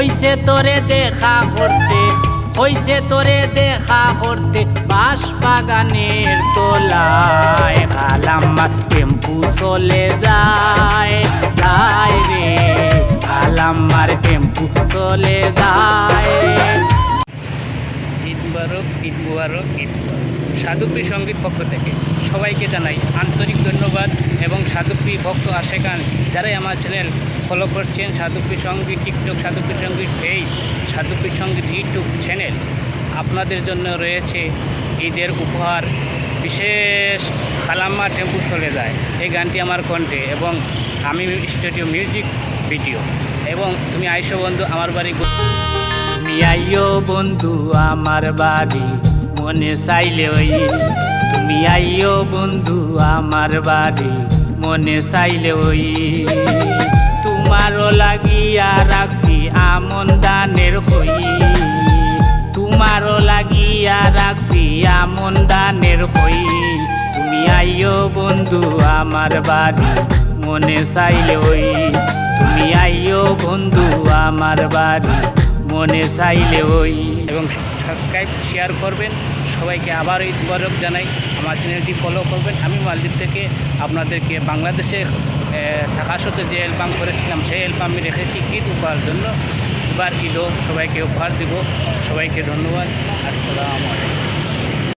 হইছে তোরে দেখা করতে, হইছে তোরে দেখা করতে বাঁশ বাগানের তোলায়। খালাম্মার টেম্পু চলে যায়, যায় রে খালাম্মার টেম্পু চলে যায়। ঈদ মুবারক, ঈদ মুবারক, ঈদ মুবারক। সাধুপীর সঙ্গীত পক্ষ থেকে সবাইকে জানাই আন্তরিক ধন্যবাদ এবং সাধুপীর ভক্ত আশেকান যারাই আমার চ্যানেল ফলো করছেন, সাধুপীর সঙ্গীত টিকটক, সাধুপীর সঙ্গীত পেজ, সাধুপীর সঙ্গীত ইউটিউব চ্যানেল, আপনাদের জন্য রয়েছে ঈদের উপহার বিশেষ খালাম্মা টেম্পু চলে যায় এই গানটি আমার কণ্ঠে এবং আমি স্টুডিও মিউজিক ভিডিও। এবং তুমি আইসো বন্ধু আমার বাড়ি, তুমি আইও বন্ধু আমার বাড়ি মনে চাইলে ওই, তুমি আইও বন্ধু আমার বাড়ি মনে চাইলে ওই। তোমারও লাগিয়া রাখছি আমন দানের হই, তোমারও লাগিয়া রাখছি আমন দানের হই। তুমি আইও বন্ধু আমার বাড়ি মনে চাইলে ওই, তুমি আইও বন্ধু আমার বাড়ি মনে চাইলে ওই। এবং সাবস্ক্রাইব শেয়ার করবেন। সবাইকে আবার ঈদ মুবারক জানাই। আমার চ্যানেলটি ফলো করবেন। আমি মালদ্বীপ থেকে আপনাদেরকে বাংলাদেশে থাকা সত্ত্বেও যে অ্যালবাম করেছিলাম সেই অ্যালবাম আমি রেখেছি ঈদ উপহার জন্য। এবার ঈদও সবাইকে উপহার দেব। সবাইকে ধন্যবাদ। আসসালামু আলাইকুম।